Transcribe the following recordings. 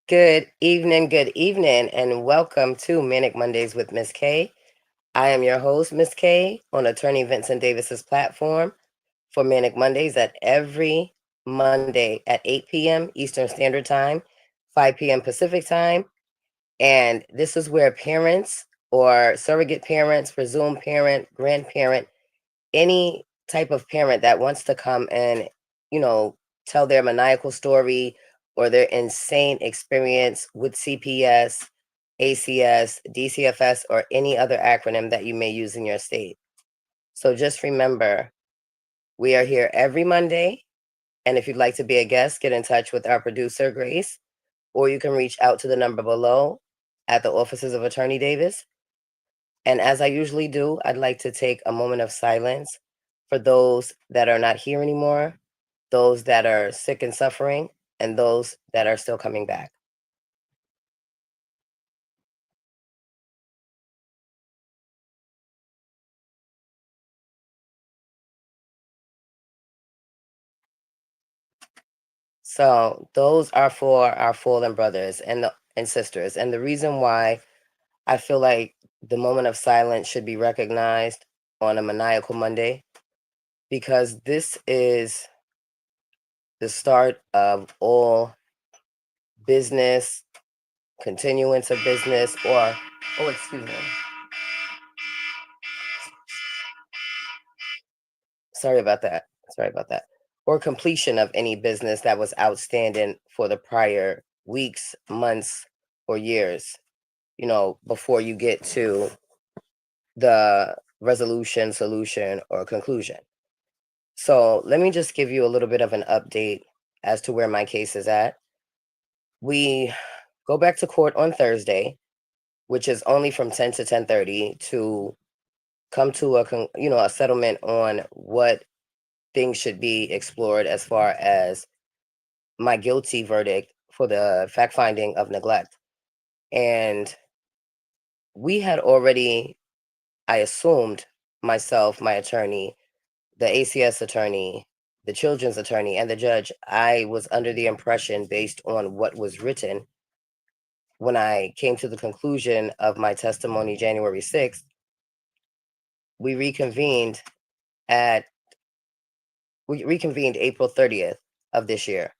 good evening, and welcome to Manic Mondays with Miss K. I am your host, Miss K, on Attorney Vincent Davis's platform for Manic Mondays at every Monday at 8 p.m. Eastern Standard Time, 5 p.m. Pacific Time. And this is where parents or surrogate parents, presumed parent, grandparent, any type of parent that wants to come and, you know, tell their maniacal story or their insane experience with CPS, ACS, DCFS, or any other acronym that you may use in your state. So just remember, we are here every Monday. And if you'd like to be a guest, get in touch with our producer, Grace, or you can reach out to the number below at the offices of Attorney Davis. And as I usually do, I'd like to take a moment of silence for those that are not here anymore, those that are sick and suffering, and those that are still coming back. So those are for our fallen brothers and sisters. And the reason why I feel like the moment of silence should be recognized on a maniacal Monday, because this is the start of all business, continuance of business, or, oh, excuse me. Sorry about that. Sorry about that. Or completion of any business that was outstanding for the prior weeks, months, or years, before you get to the resolution, solution, or conclusion. So let me just give you a little bit of an update as to where my case is at. We go back to court on Thursday, which is only from 10 to 10:30 to come to a settlement on what things should be explored as far as my guilty verdict for the fact finding of neglect. And we had already, I assumed, myself, my attorney, the ACS attorney, the children's attorney, and the judge, I was under the impression, based on what was written when I came to the conclusion of my testimony January 6th, we reconvened at we reconvened April 30th of this year.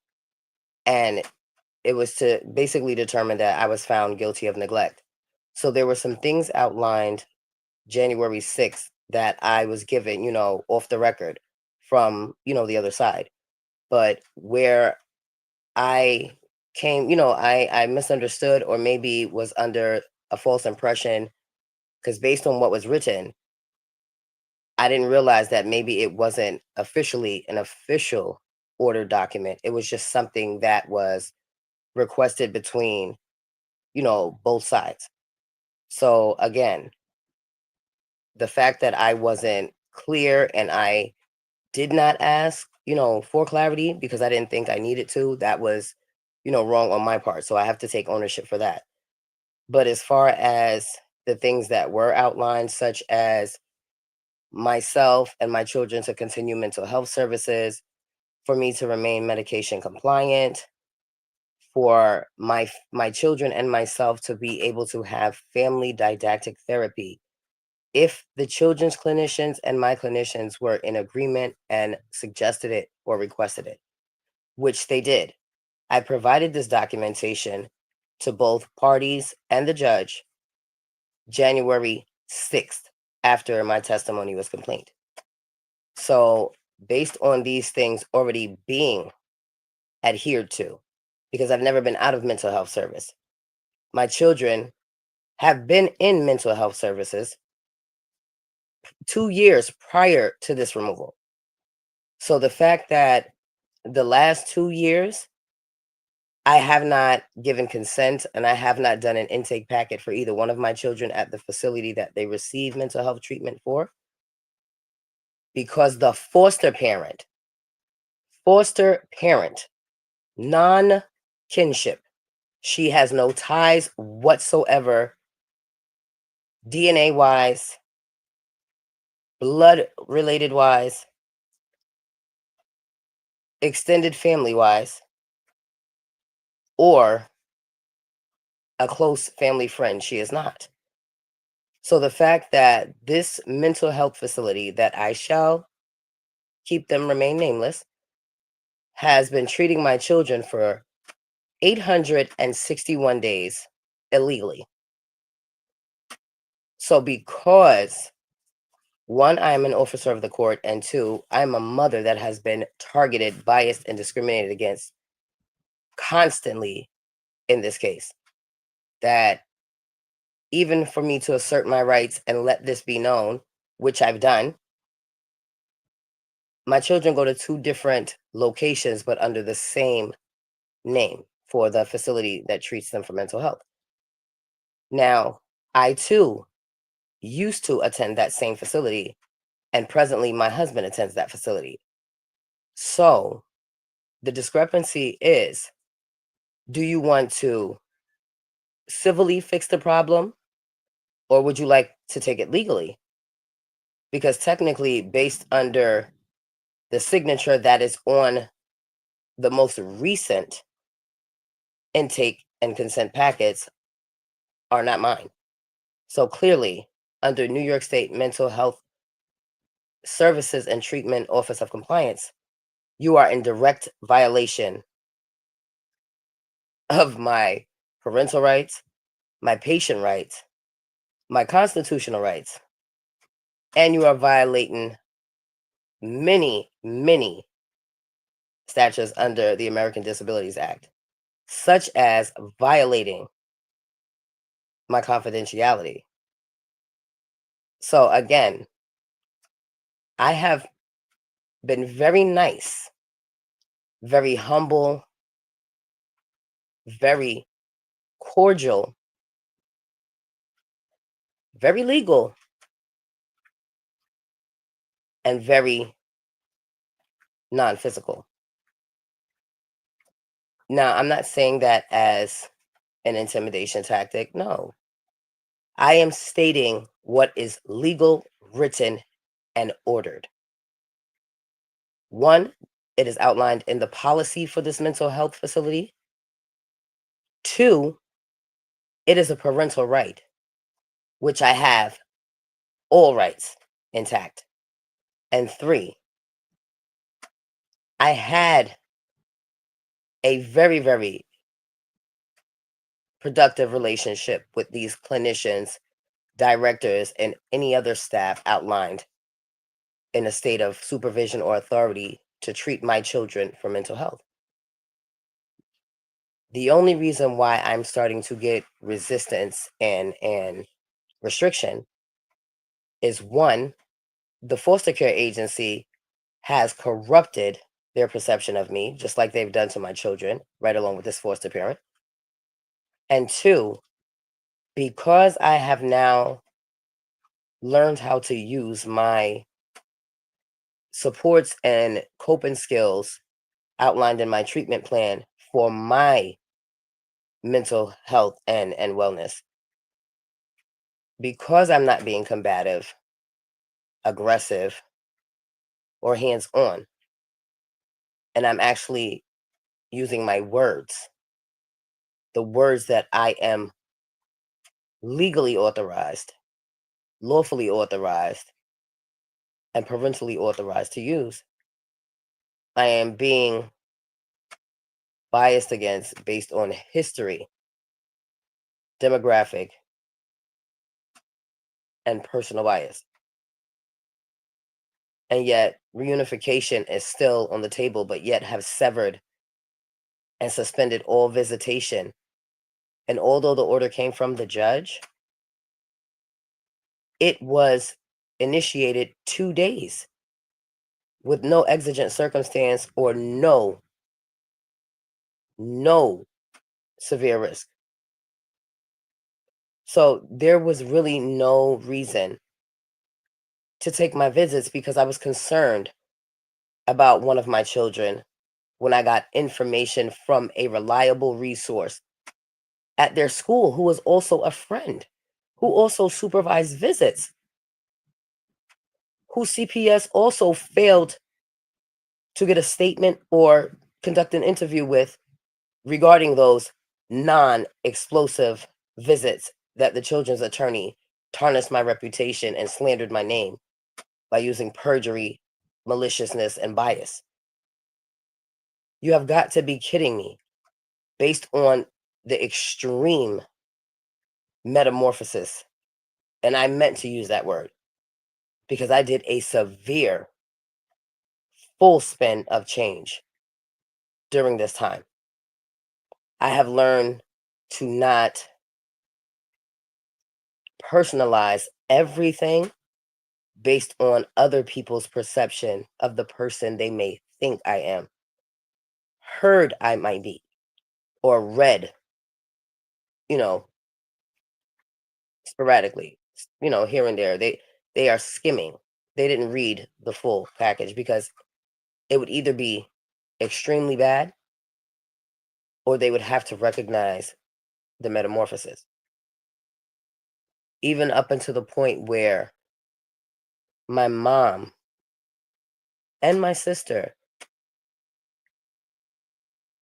And it was to basically determine that I was found guilty of neglect. So there were some things outlined January 6th that I was given, off the record from, the other side. But where I came, I misunderstood, or maybe was under a false impression, because based on what was written, I didn't realize that maybe it wasn't officially an official order document. It was just something that was requested between, both sides. So again, the fact that I wasn't clear and I did not ask, for clarity because I didn't think I needed to, that was, wrong on my part. So I have to take ownership for that. But as far as the things that were outlined, such as myself and my children to continue mental health services, for me to remain medication compliant, for my children and myself to be able to have family didactic therapy, if the children's clinicians and my clinicians were in agreement and suggested it or requested it, which they did. I provided this documentation to both parties and the judge January 6th, after my testimony was complete. So based on these things already being adhered to, because I've never been out of mental health service, my children have been in mental health services 2 years prior to this removal. So the fact that the last 2 years, I have not given consent and I have not done an intake packet for either one of my children at the facility that they receive mental health treatment for, because the foster parent, non kinship, she has no ties whatsoever, DNA wise, blood related wise, extended family wise, or a close family friend. She is not. So the fact that this mental health facility, that I shall keep them remain nameless, has been treating my children for 861 days illegally. So because one, I am an officer of the court, and two, I'm a mother that has been targeted, biased, and discriminated against constantly in this case, that even for me to assert my rights and let this be known, which I've done, my children go to two different locations, but under the same name for the facility that treats them for mental health. Now, I too used to attend that same facility, and presently my husband attends that facility. So the discrepancy is, do you want to civilly fix the problem, or would you like to take it legally? Because technically, based under the signature that is on the most recent intake and consent packets are not mine. So clearly, under New York State Mental Health Services and Treatment Office of Compliance, you are in direct violation of my parental rights, my patient rights, my constitutional rights, and you are violating many, many statutes under the American Disabilities Act, such as violating my confidentiality. So again, I have been very nice, very humble, very cordial, very legal, and very non-physical. Now, I'm not saying that as an intimidation tactic. No. I am stating what is legal, written, and ordered. One, it is outlined in the policy for this mental health facility. Two, it is a parental right, which I have all rights intact. And three, I had a very, very productive relationship with these clinicians, directors, and any other staff outlined in a state of supervision or authority to treat my children for mental health. The only reason why I'm starting to get resistance and restriction is one, the foster care agency has corrupted their perception of me, just like they've done to my children, right along with this foster parent. And two, because I have now learned how to use my supports and coping skills outlined in my treatment plan for my mental health and wellness, because I'm not being combative, aggressive, or hands on, and I'm actually using my words, the words that I am legally authorized, lawfully authorized, and parentally authorized to use, I am being biased against based on history, demographic, and personal bias. And yet, reunification is still on the table, but yet have severed and suspended all visitation. And although the order came from the judge, it was initiated 2 days with no exigent circumstance or no severe risk. So there was really no reason to take my visits because I was concerned about one of my children when I got information from a reliable resource at their school who was also a friend, who also supervised visits, who CPS also failed to get a statement or conduct an interview with regarding those non-explosive visits that the children's attorney tarnished my reputation and slandered my name by using perjury, maliciousness, and bias. You have got to be kidding me based on the extreme metamorphosis. And I meant to use that word because I did a severe full spin of change during this time. I have learned to not personalize everything based on other people's perception of the person they may think I am, heard I might be, or read, you know, sporadically, here and there. They are skimming. They didn't read the full package because it would either be extremely bad or they would have to recognize the metamorphosis. Even up until the point where my mom and my sister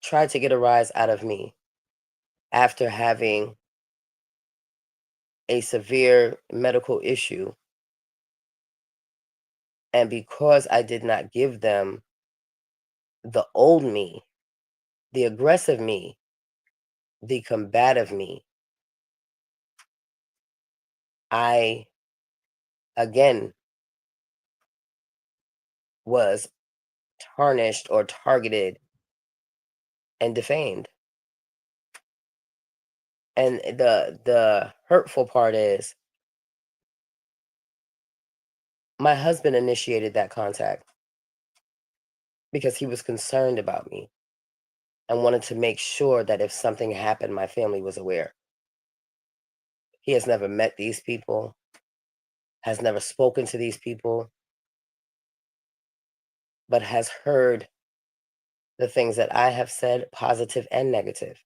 tried to get a rise out of me after having a severe medical issue. And because I did not give them the old me, the aggressive me, the combative me, I again was tarnished or targeted and defamed. And the hurtful part is my husband initiated that contact because he was concerned about me and wanted to make sure that if something happened, my family was aware. He has never met these people, has never spoken to these people, but has heard the things that I have said, positive and negative,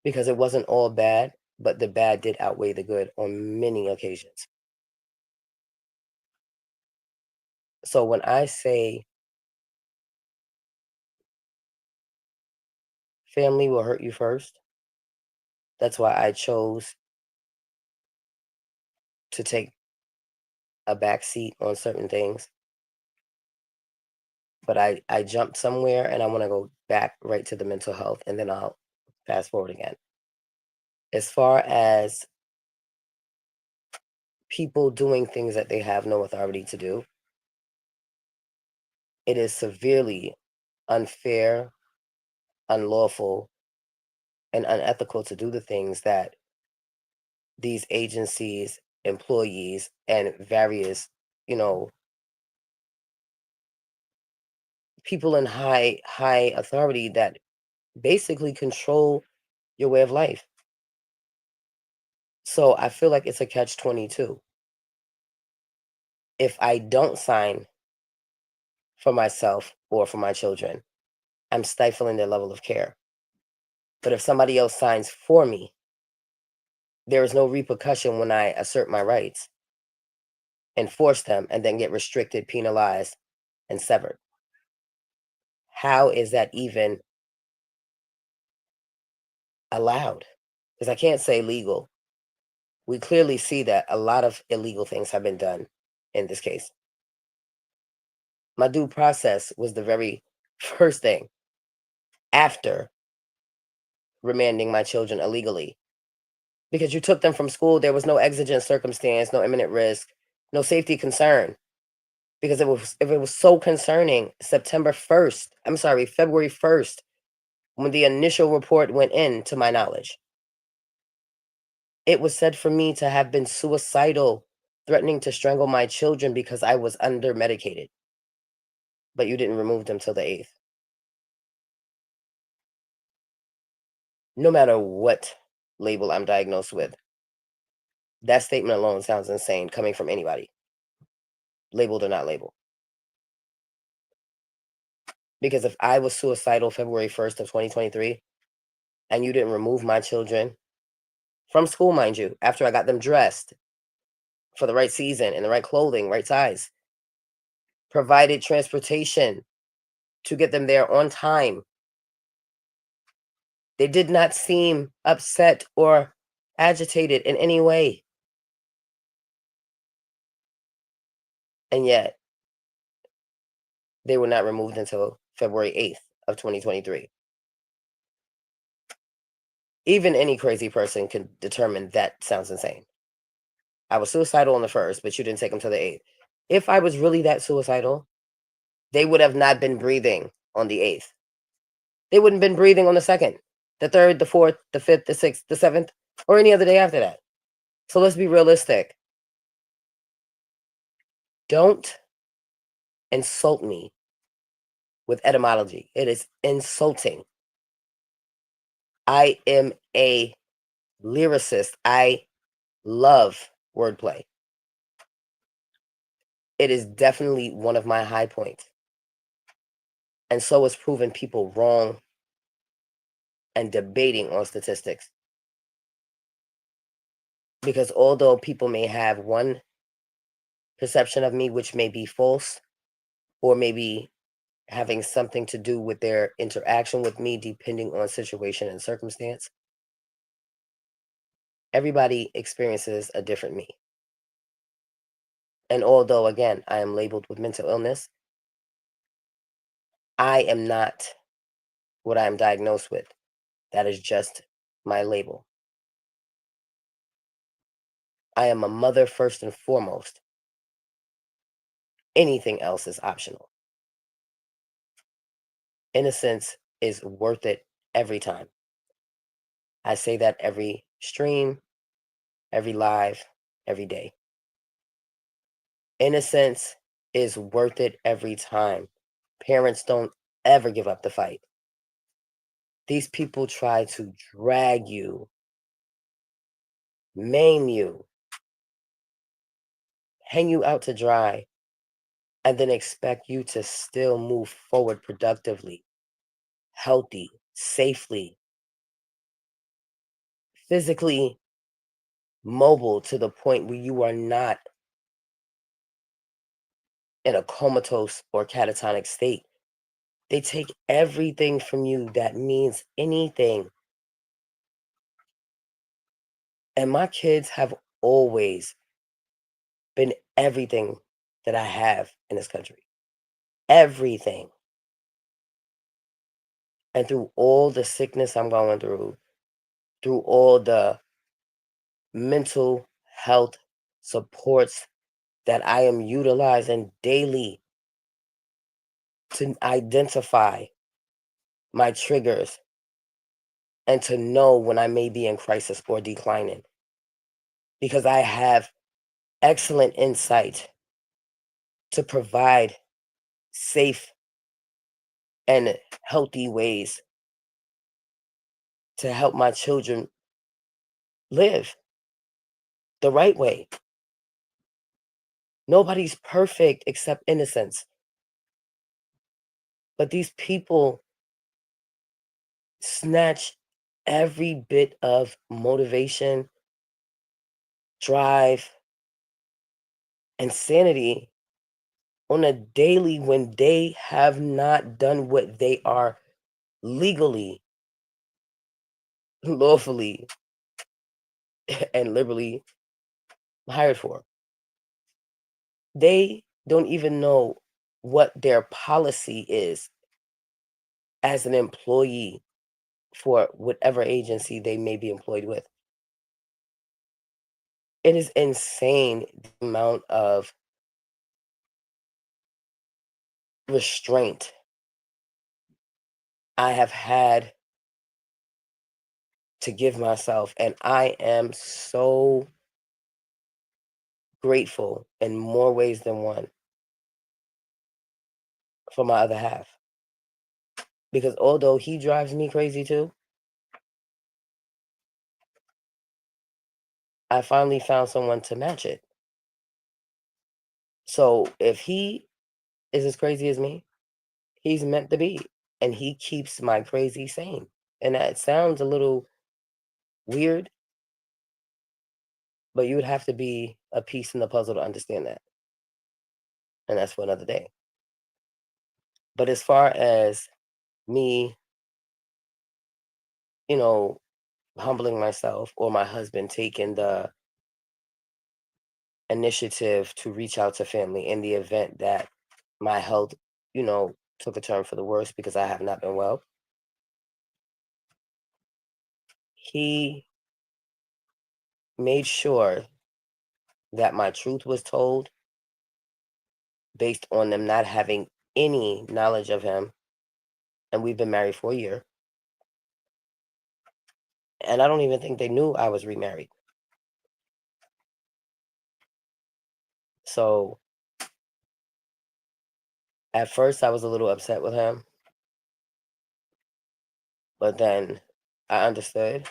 because it wasn't all bad, but the bad did outweigh the good on many occasions. So when I say family will hurt you first, that's why I chose to take a back seat on certain things. But I jumped somewhere and I want to go back right to the mental health and then I'll fast forward again. As far as people doing things that they have no authority to do, it is severely unfair, unlawful, and unethical to do the things that these agencies, employees, and various, you know, people in high authority that basically control your way of life. So I feel like it's a catch 22. If I don't sign for myself or for my children, I'm stifling their level of care. But if somebody else signs for me, there is no repercussion when I assert my rights, enforce them, and then get restricted, penalized, and severed. How is that even allowed? Because I can't say legal. We clearly see that a lot of illegal things have been done in this case. My due process was the very first thing after remanding my children illegally because you took them from school. There was no exigent circumstance, no imminent risk, no safety concern. Because if it was so concerning, February 1st, when the initial report went in, to my knowledge, it was said for me to have been suicidal, threatening to strangle my children because I was under medicated. But you didn't remove them till the 8th. No matter what label I'm diagnosed with, that statement alone sounds insane coming from anybody, labeled or not labeled. Because if I was suicidal February 1st of 2023 and you didn't remove my children from school, mind you, after I got them dressed for the right season and the right clothing, right size, provided transportation to get them there on time, They did not seem upset or agitated in any way. And yet they were not removed until February 8th of 2023. Even any crazy person can determine that sounds insane. I was suicidal on the first, but you didn't take them to the 8th. If I was really that suicidal, they would have not been breathing on the 8th. They wouldn't have been breathing on the 2nd, the 3rd, the 4th, the 5th, the 6th, the 7th, or any other day after that. So let's be realistic. Don't insult me with etymology. It is insulting. I am a lyricist. I love wordplay. It is definitely one of my high points. And so is proving people wrong and debating on statistics. Because although people may have one perception of me, which may be false, or maybe having something to do with their interaction with me, depending on situation and circumstance, everybody experiences a different me. And although, again, I am labeled with mental illness, I am not what I am diagnosed with. That is just my label. I am a mother first and foremost. Anything else is optional. Innocence is worth it every time. I say that every stream, every live, every day. Innocence is worth it every time. Parents don't ever give up the fight. These people try to drag you, maim you, hang you out to dry, and then expect you to still move forward productively, healthy, safely, physically mobile to the point where you are not in a comatose or catatonic state. They take everything from you that means anything. And my kids have always been everything that I have in this country. Everything. And through all the sickness I'm going through all the mental health supports that I am utilizing daily to identify my triggers and to know when I may be in crisis or declining. Because I have excellent insight to provide safe and healthy ways to help my children live the right way. Nobody's perfect except innocence. But these people snatch every bit of motivation, drive, and sanity on a daily when they have not done what they are legally, lawfully, and liberally hired for. They don't even know what their policy is as an employee for whatever agency they may be employed with. It is insane the amount of restraint I have had to give myself, and I am so grateful in more ways than one for my other half. Because although he drives me crazy too, I finally found someone to match it. So if he is as crazy as me, he's meant to be. And he keeps my crazy sane. And that sounds a little weird, but you would have to be a piece in the puzzle to understand that. And that's for another day. But as far as me you know, humbling myself or my husband taking the initiative to reach out to family in the event that my health, took a turn for the worse because I have not been well. He made sure that my truth was told based on them not having any knowledge of him. And we've been married for a year. And I don't even think they knew I was remarried. So at first I was a little upset with him, but then I understood.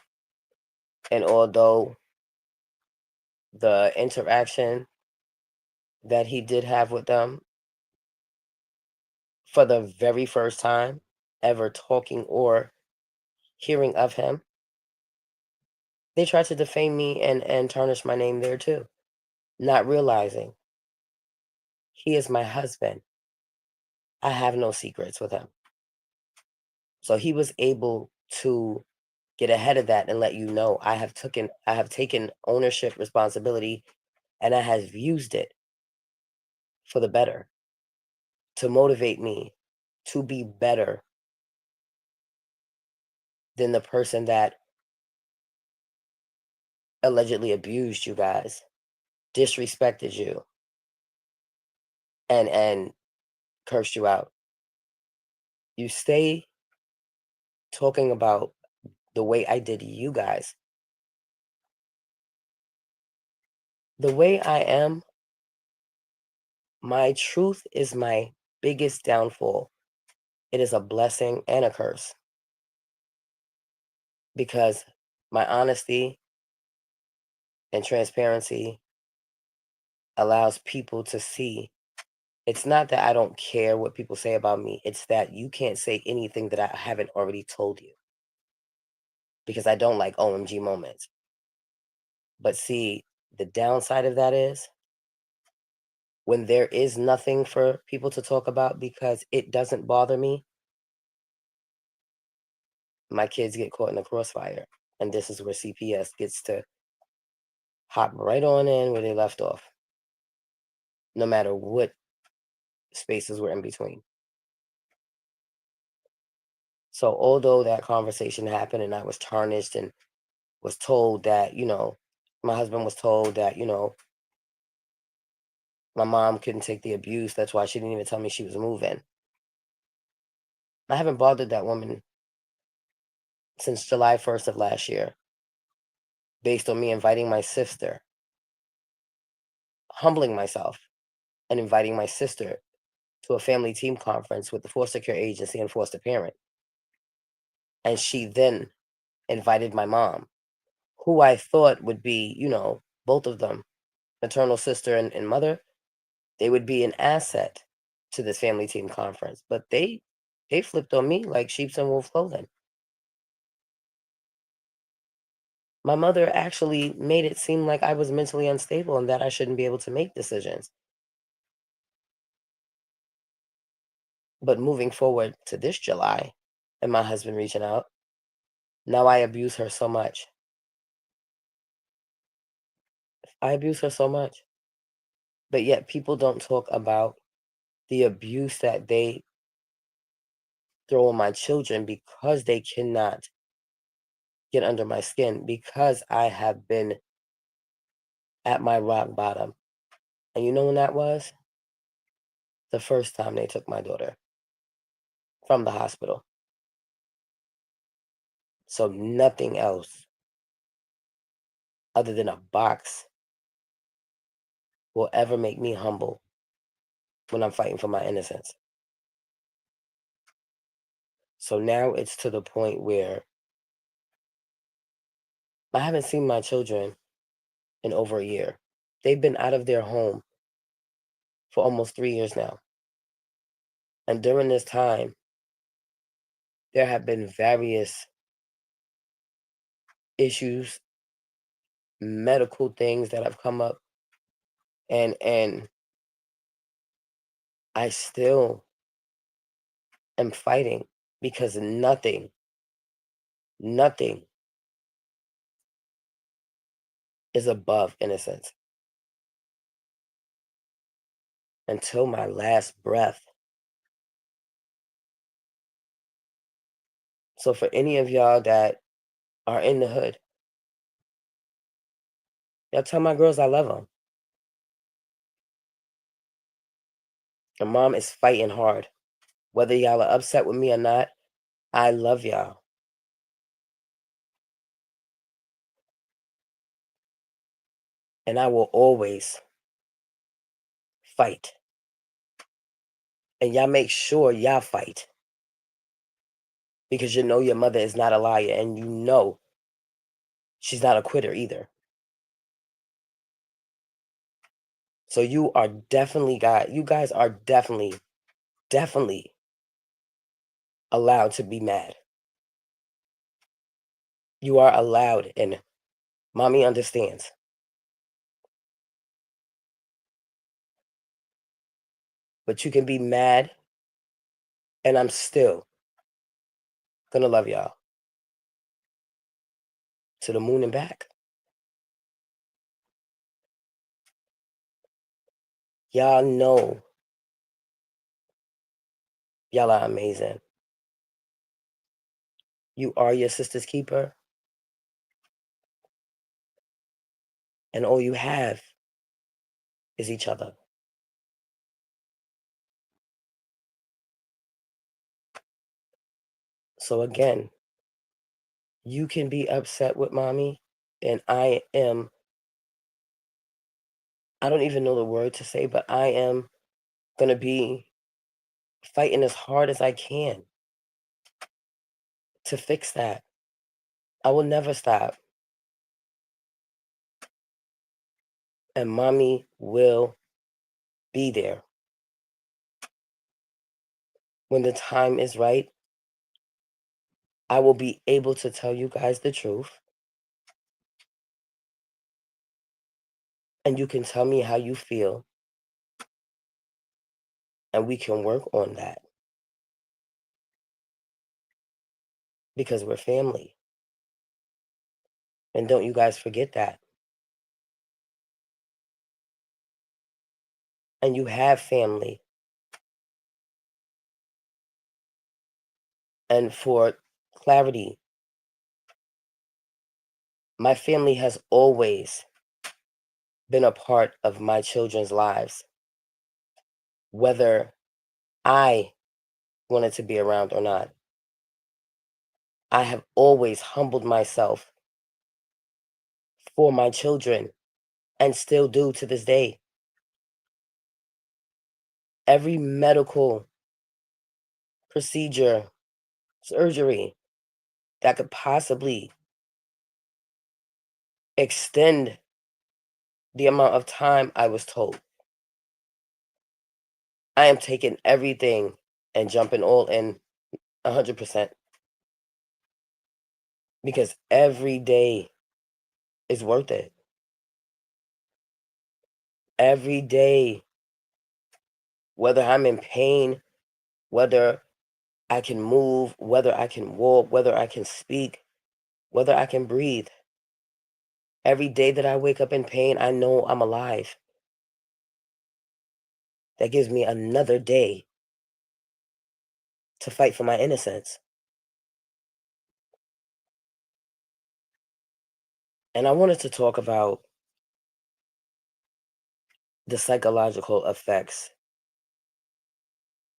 And although the interaction that he did have with them for the very first time ever talking or hearing of him, they tried to defame me and tarnish my name there too, not realizing he is my husband. I have no secrets with him. So he was able to get ahead of that and let you know I have taken ownership, responsibility, and I have used it for the better to motivate me to be better than the person that allegedly abused you guys, disrespected you, and cursed you out. You stay talking about the way I did you guys. The way I am, my truth is my biggest downfall. It is a blessing and a curse because my honesty and transparency allows people to see. It's not that I don't care what people say about me, it's that you can't say anything that I haven't already told you because I don't like OMG moments. But see, the downside of that is when there is nothing for people to talk about because it doesn't bother me, my kids get caught in the crossfire. And this is where CPS gets to hop right on in where they left off, no matter what spaces were in between. So, although that conversation happened and I was tarnished and was told that, my husband was told that, my mom couldn't take the abuse. That's why she didn't even tell me she was moving. I haven't bothered that woman since July 1st of last year, based on me inviting my sister, humbling myself, and inviting my sister to a family team conference with the foster care agency and foster parent. And she then invited my mom, who I thought would be, both of them, maternal sister and mother, they would be an asset to this family team conference. But they flipped on me like sheep's in wolf clothing. My mother actually made it seem like I was mentally unstable and that I shouldn't be able to make decisions. But moving forward to this July and my husband reaching out, now I abuse her so much. I abuse her so much. But yet people don't talk about the abuse that they throw on my children because they cannot get under my skin because I have been at my rock bottom. And you know when that was? The first time they took my daughter from the hospital. So nothing else other than a box will ever make me humble when I'm fighting for my innocence. So now it's to the point where I haven't seen my children in over a year. They've been out of their home for almost 3 years now. And during this time, there have been various issues, medical things that have come up, and I still am fighting because nothing Nothing is above innocence until my last breath. So for any of y'all that are in the hood, y'all tell my girls I love them. And mom is fighting hard. Whether y'all are upset with me or not, I love y'all. And I will always fight. And y'all make sure y'all fight because you know your mother is not a liar and you know she's not a quitter either. So you guys are definitely allowed to be mad. You are allowed, and mommy understands. But you can be mad, and I'm still gonna love y'all to the moon and back. Y'all know y'all are amazing. You are your sister's keeper, and all you have is each other. So again, you can be upset with mommy, and I don't even know the word to say, but I am gonna be fighting as hard as I can to fix that. I will never stop. And mommy will be there. When the time is right, I will be able to tell you guys the truth. And you can tell me how you feel. And we can work on that because we're family. And don't you guys forget that. And you have family. And for clarity, my family has always been a part of my children's lives, whether I wanted to be around or not. I have always humbled myself for my children and still do to this day. Every medical procedure, surgery that could possibly extend the amount of time I was told. I am taking everything and jumping all in 100% because every day is worth it. Every day, whether I'm in pain, whether I can move, whether I can walk, whether I can speak, whether I can breathe. Every day that I wake up in pain, I know I'm alive. That gives me another day to fight for my innocence. And I wanted to talk about the psychological effects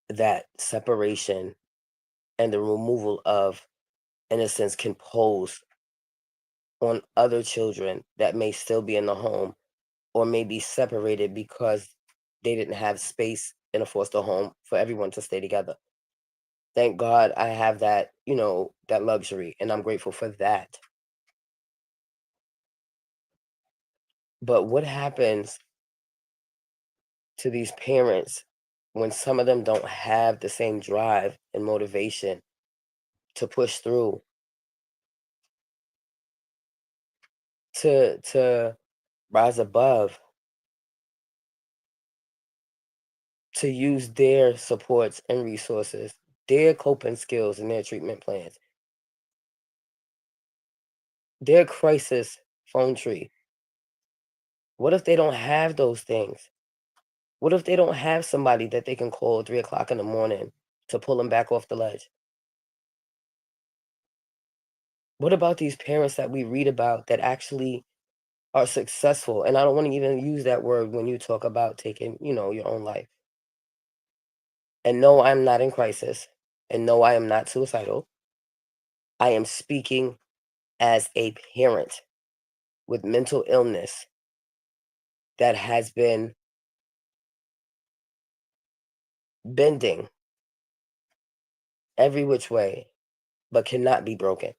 that separation and the removal of innocence can pose on other children that may still be in the home or may be separated because they didn't have space in a foster home for everyone to stay together. Thank God I have that, that luxury, and I'm grateful for that. But what happens to these parents when some of them don't have the same drive and motivation to push through, to rise above, to use their supports and resources, their coping skills and their treatment plans Their crisis phone tree. What if they don't have those things? What if they don't have somebody that they can call at 3 o'clock in the morning to pull them back off the ledge? What about these parents that we read about that actually are successful? And I don't want to even use that word when you talk about taking, your own life. And no, I'm not in crisis. And no, I am not suicidal. I am speaking as a parent with mental illness that has been bending every which way, but cannot be broken.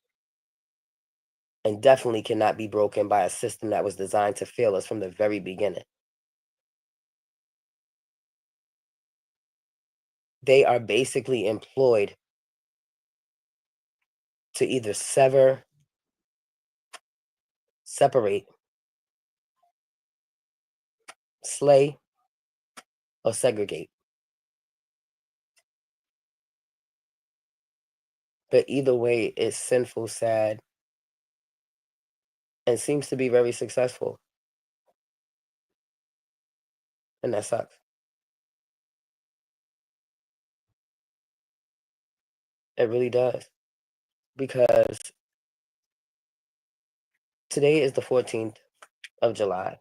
And definitely cannot be broken by a system that was designed to fail us from the very beginning. They are basically employed to either separate, slay, or segregate. But either way, it's sinful, sad, and seems to be very successful. And that sucks. It really does. Because today is the 14th of July.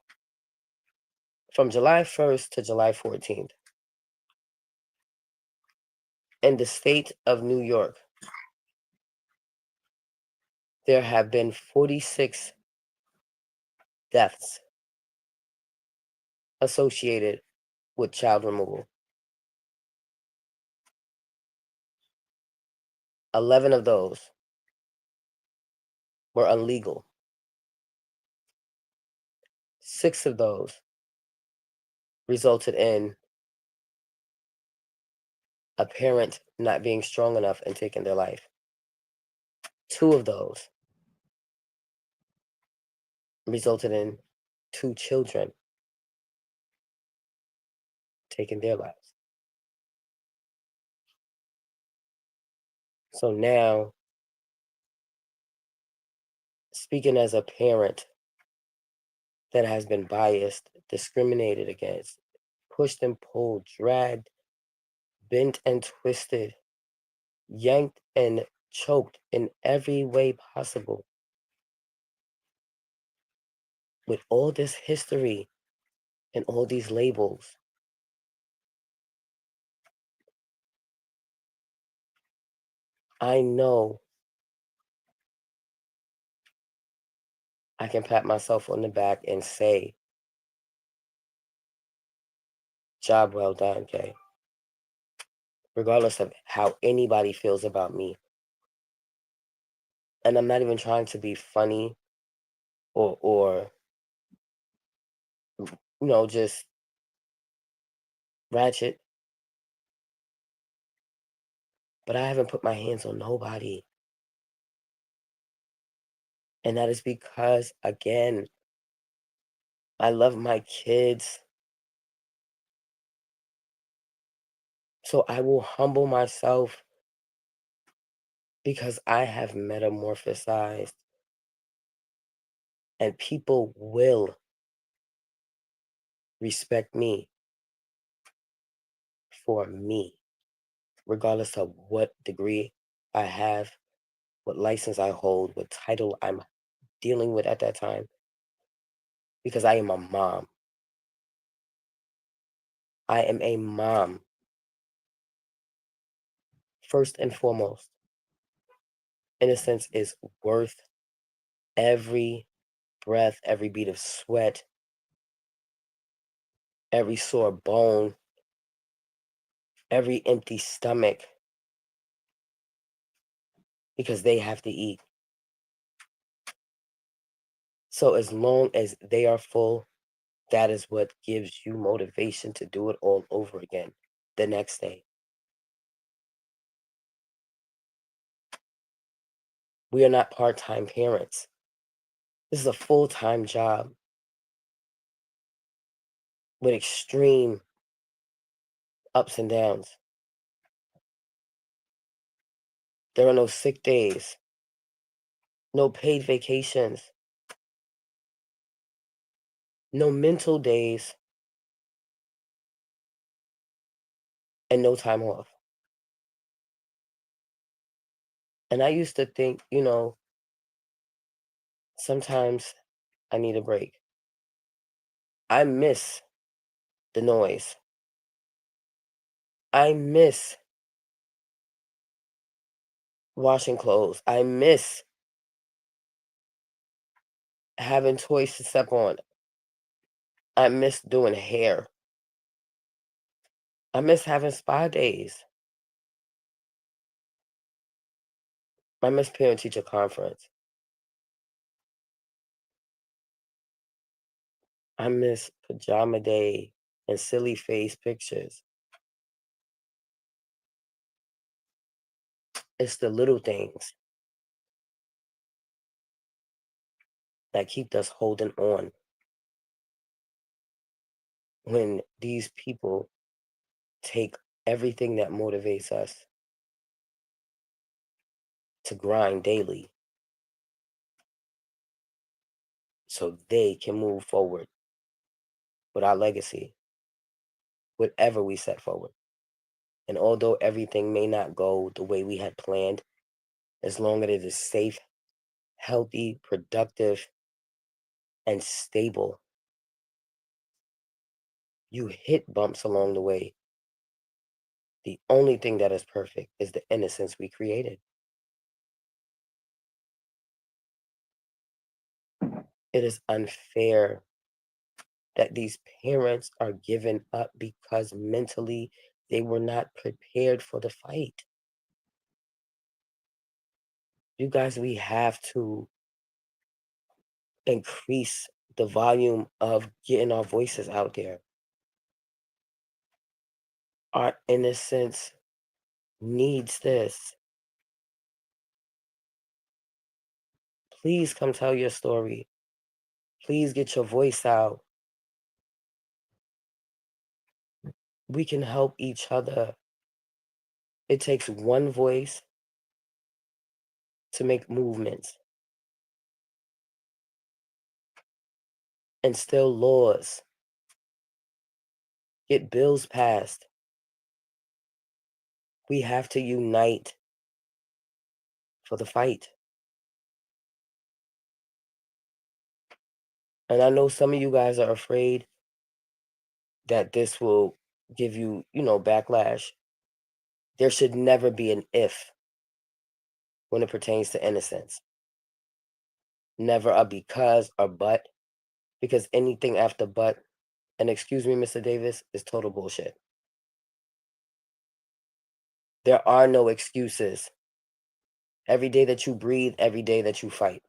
From July 1st to July 14th, in the state of New York, there have been 46 deaths associated with child removal. 11 of those were illegal. 6 of those resulted in a parent not being strong enough and taking their life. 2 of those resulted in 2 children taking their lives. So now, speaking as a parent that has been biased, discriminated against, pushed and pulled, dragged, bent and twisted, yanked and choked in every way possible, with all this history and all these labels, I know I can pat myself on the back and say, job well done, Kay. Regardless of how anybody feels about me. And I'm not even trying to be funny or just ratchet. But I haven't put my hands on nobody. And that is because, again, I love my kids. So I will humble myself because I have metamorphosized. And people will respect me for me, regardless of what degree I have, what license I hold, what title I'm dealing with at that time, because I am a mom. I am a mom, first and foremost. Innocence is worth every breath, every bead of sweat, every sore bone, every empty stomach, because they have to eat. So as long as they are full, that is what gives you motivation to do it all over again the next day. We are not part-time parents. This is a full-time job with extreme ups and downs. There are no sick days, no paid vacations, no mental days, and no time off. And I used to think, sometimes I need a break. I miss the noise. I miss washing clothes. I miss having toys to step on. I miss doing hair. I miss having spa days. I miss parent teacher conference. I miss pajama day and silly face pictures. It's the little things that keep us holding on when these people take everything that motivates us to grind daily so they can move forward with our legacy, whatever we set forward. And although everything may not go the way we had planned, as long as it is safe, healthy, productive, and stable, you hit bumps along the way. The only thing that is perfect is the innocence we created. It is unfair that these parents are given up because mentally they were not prepared for the fight. You guys, we have to increase the volume of getting our voices out there. Our innocence needs this. Please come tell your story. Please get your voice out. We can help each other. It takes one voice to make movements, instill laws, get bills passed. We have to unite for the fight. And I know some of you guys are afraid that this will give you, backlash. There should never be an if when it pertains to innocence. Never a because or but, because anything after but, and excuse me, Mr. Davis, is total bullshit. There are no excuses. Every day that you breathe, every day that you fight.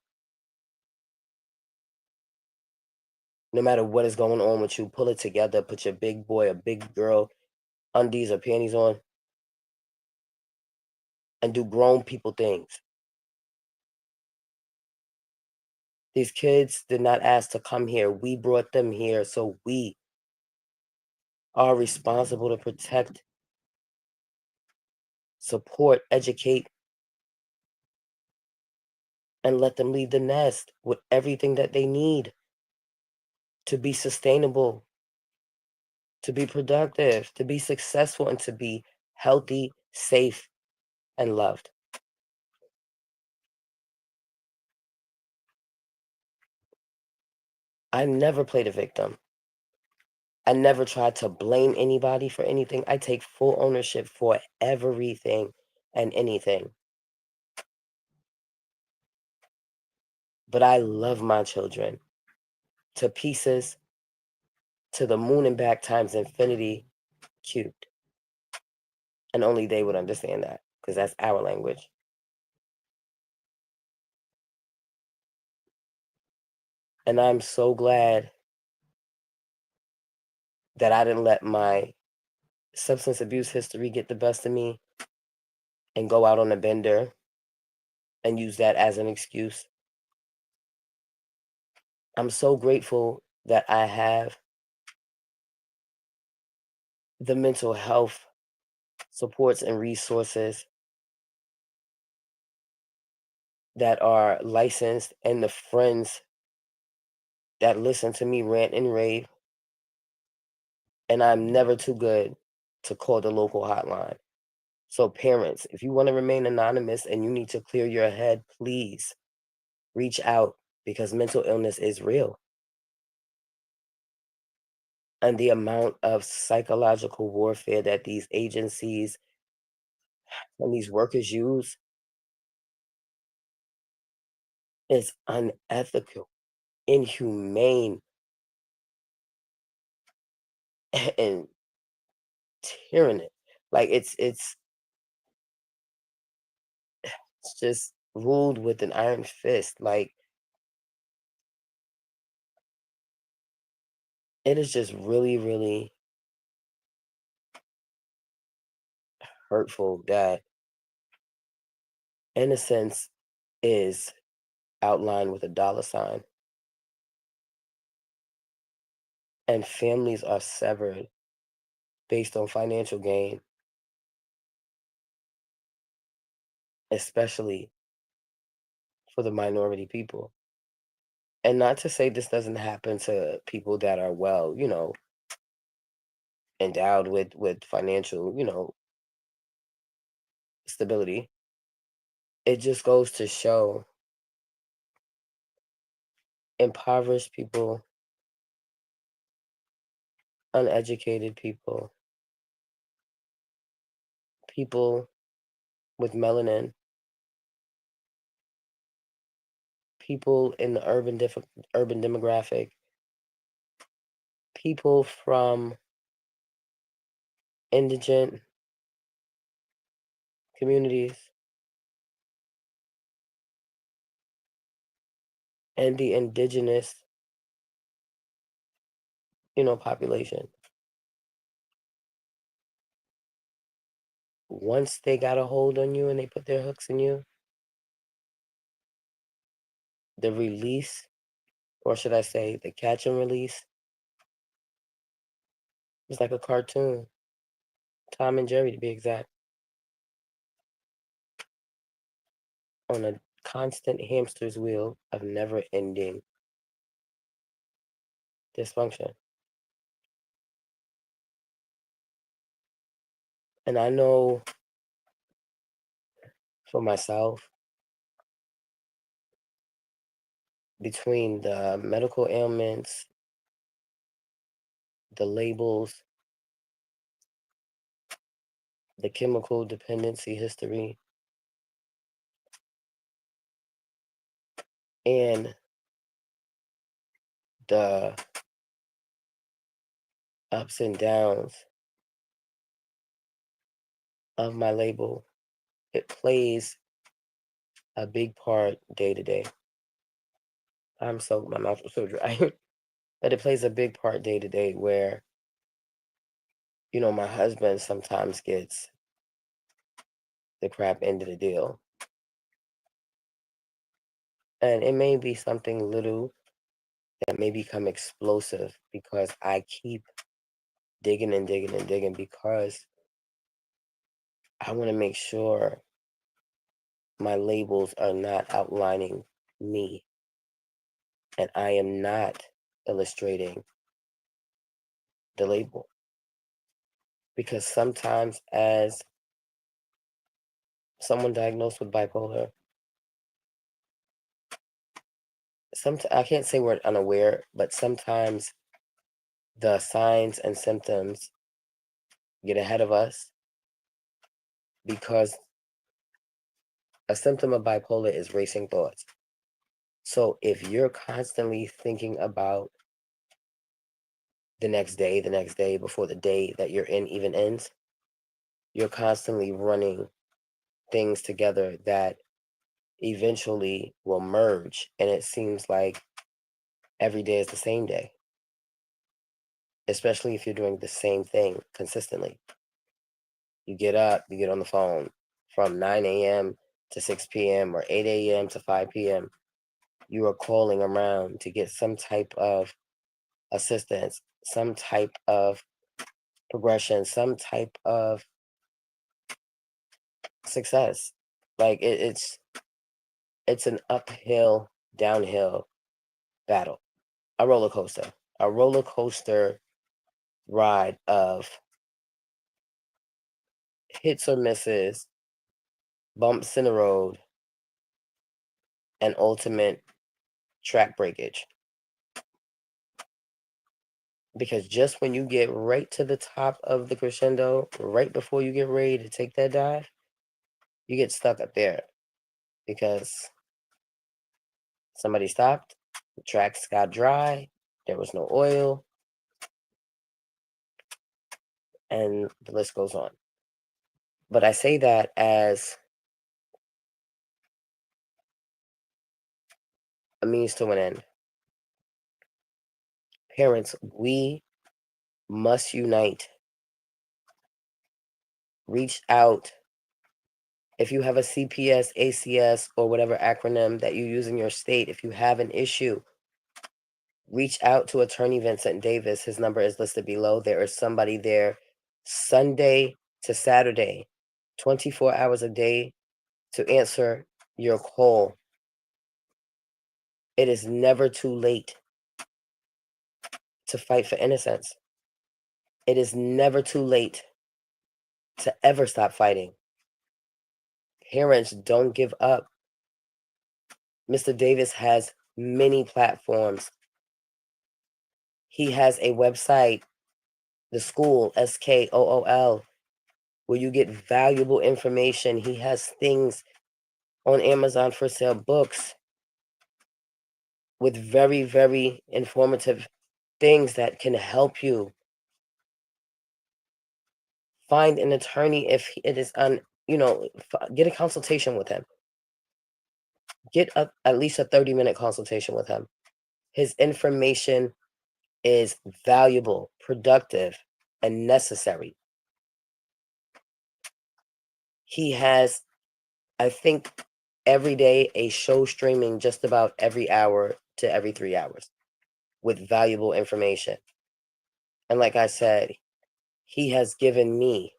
No matter what is going on with you, pull it together, put your big boy or big girl undies or panties on, and do grown people things. These kids did not ask to come here. We brought them here, so we are responsible to protect, support, educate, and let them leave the nest with everything that they need to be sustainable, to be productive, to be successful, and to be healthy, safe, and loved. I never played a victim. I never tried to blame anybody for anything. I take full ownership for everything and anything. But I love my children to pieces, to the moon and back times infinity cubed. And only they would understand that because that's our language. And I'm so glad that I didn't let my substance abuse history get the best of me and go out on a bender and use that as an excuse. I'm so grateful that I have the mental health supports and resources that are licensed and the friends that listen to me rant and rave, and I'm never too good to call the local hotline. So parents, if you want to remain anonymous and you need to clear your head, please reach out because mental illness is real. And the amount of psychological warfare that these agencies and these workers use is unethical, inhumane, and tyrannic. Like it's just ruled with an iron fist. Like it is just really, really hurtful that innocence is outlined with a dollar sign and families are severed based on financial gain, especially for the minority people. And not to say this doesn't happen to people that are well, endowed with financial, stability. It just goes to show impoverished people, uneducated people, people with melanin, people in the urban demographic, people from indigent communities, and the indigenous, population. Once they got a hold on you and they put their hooks in you, the release, or should I say the catch and release, is like a cartoon. Tom and Jerry to be exact, on a constant hamster's wheel of never ending dysfunction. And I know for myself, between the medical ailments, the labels, the chemical dependency history, and the ups and downs of my label, it plays a big part day to day. My mouth was so dry. But it plays a big part day to day where, my husband sometimes gets the crap end of the deal. And it may be something little that may become explosive because I keep digging and digging and digging because I want to make sure my labels are not outlining me and I am not illustrating the label. Because sometimes, as someone diagnosed with bipolar, I can't say we're unaware, but sometimes the signs and symptoms get ahead of us because a symptom of bipolar is racing thoughts. So if you're constantly thinking about the next day before the day that you're in even ends, you're constantly running things together that eventually will merge. And it seems like every day is the same day, especially if you're doing the same thing consistently. You get up, you get on the phone from 9 a.m. to 6 p.m. or 8 a.m. to 5 p.m. You are calling around to get some type of assistance, some type of progression, some type of success. Like It's an uphill, downhill battle, a roller coaster ride of hits or misses, bumps in the road, and ultimate track breakage. Because just when you get right to the top of the crescendo, right before you get ready to take that dive, you get stuck up there because somebody stopped, the tracks got dry, there was no oil, and the list goes on. But I say that as a means to an end. Parents, we must unite. Reach out. If you have a CPS, ACS, or whatever acronym that you use in your state, if you have an issue, reach out to Attorney Vincent Davis. His number is listed below. There is somebody there Sunday to Saturday, 24 hours a day to answer your call. It is never too late to fight for innocence. It is never too late to ever stop fighting. Parents, don't give up. Mr. Davis has many platforms. He has a website, the school, SKOOL, where you get valuable information. He has things on Amazon for sale, books with very, very informative things that can help you. Find an attorney if it is get a consultation with him. Get at least a 30-minute consultation with him. His information is valuable, productive, and necessary. He has, I think, every day a show streaming just about every hour to every 3 hours with valuable information. And like I said, he has given me,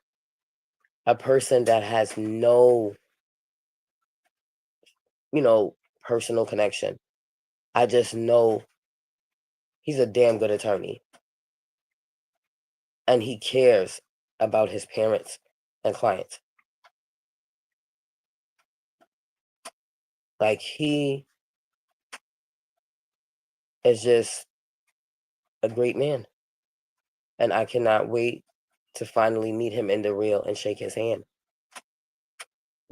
a person that has no, personal connection. I just know he's a damn good attorney. And he cares about his parents and clients. Like, he is just a great man. And I cannot wait to finally meet him in the real and shake his hand.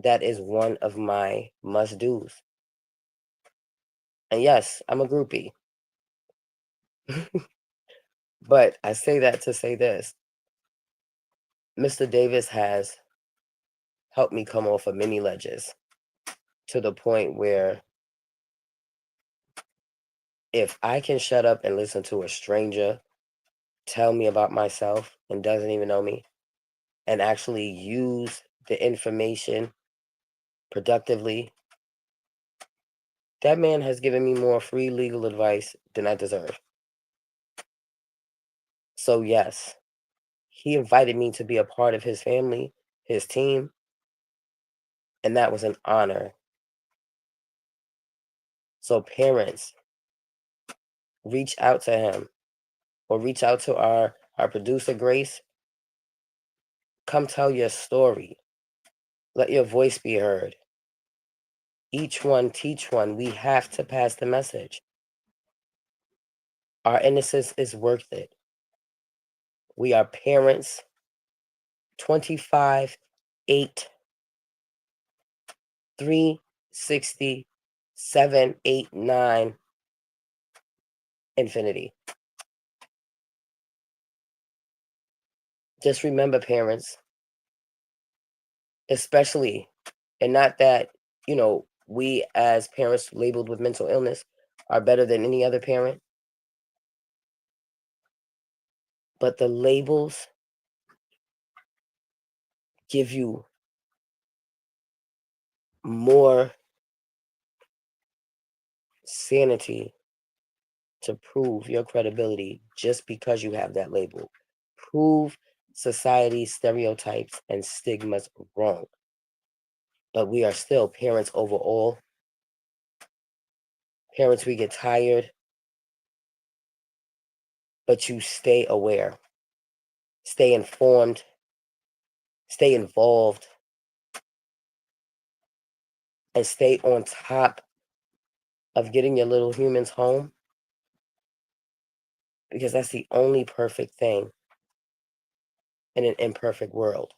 That is one of my must-dos. And yes, I'm a groupie. But I say that to say this. Mr. Davis has helped me come off of many ledges to the point where if I can shut up and listen to a stranger tell me about myself and doesn't even know me and actually use the information productively, that man has given me more free legal advice than I deserve. So yes, he invited me to be a part of his family, his team, and that was an honor. So parents, reach out to him or reach out to our producer, Grace. Come tell your story. Let your voice be heard. Each one teach one. We have to pass the message. Our innocence is worth it. We are parents 25, 8, 360, 7, 8, 9, infinity. Just remember, parents, especially, and not that, we as parents labeled with mental illness are better than any other parent, but the labels give you more sanity to prove your credibility just because you have that label. Prove society's stereotypes and stigmas wrong. But we are still parents overall. Parents, we get tired, but you stay aware, stay informed, stay involved, and stay on top of getting your little humans home, because that's the only perfect thing in an imperfect world.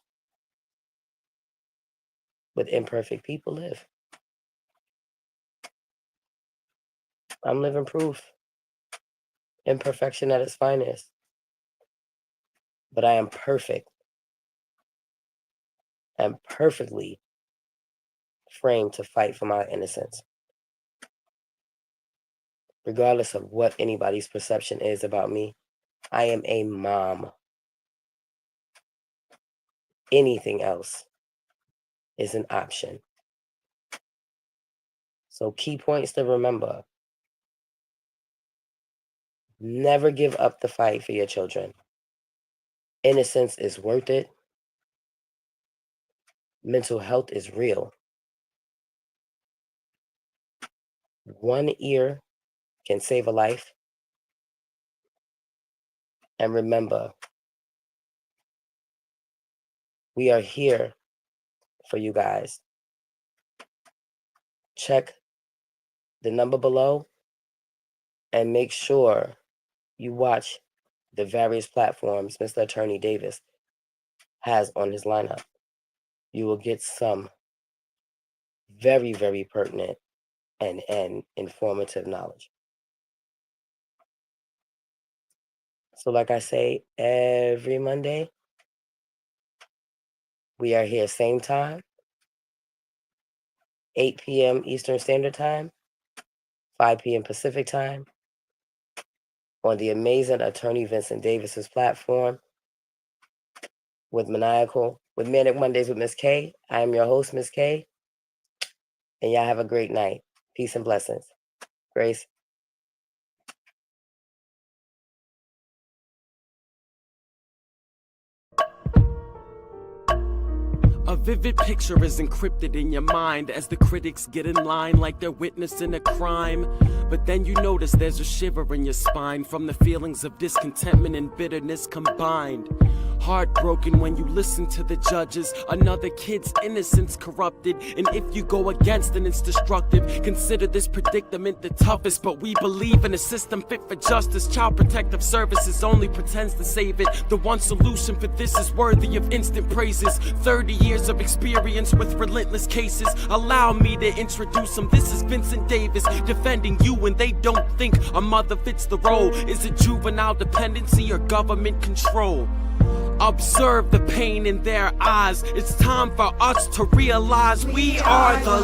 But imperfect people live. I'm living proof. Imperfection at its finest. But I am perfect. I'm perfectly framed to fight for my innocence. Regardless of what anybody's perception is about me, I am a mom. Anything else is an option. So key points to remember. Never give up the fight for your children. Innocence is worth it. Mental health is real. One ear can save a life. And remember, we are here for you guys. Check the number below and make sure you watch the various platforms Mr. Attorney Davis has on his lineup. You will get some very, very pertinent and informative knowledge. So like I say, every Monday, we are here same time, 8 p.m. Eastern Standard Time, 5 p.m. Pacific Time, on the amazing Attorney Vincent Davis's platform with Manic Mondays with Miss K. I am your host, Miss K. And y'all have a great night. Peace and blessings. Grace. A vivid picture is encrypted in your mind as the critics get in line like they're witnessing a crime. But then you notice there's a shiver in your spine from the feelings of discontentment and bitterness combined. Heartbroken when you listen to the judges, another kid's innocence corrupted. And if you go against it, it's destructive. Consider this predicament the toughest, but we believe in a system fit for justice. Child Protective Services only pretends to save it. The one solution for this is worthy of instant praises. 30 years of experience with relentless cases. Allow me to introduce them. This is Vincent Davis, defending you when they don't think a mother fits the role. Is it juvenile dependency or government control? Observe the pain in their eyes. It's time for us to realize we are the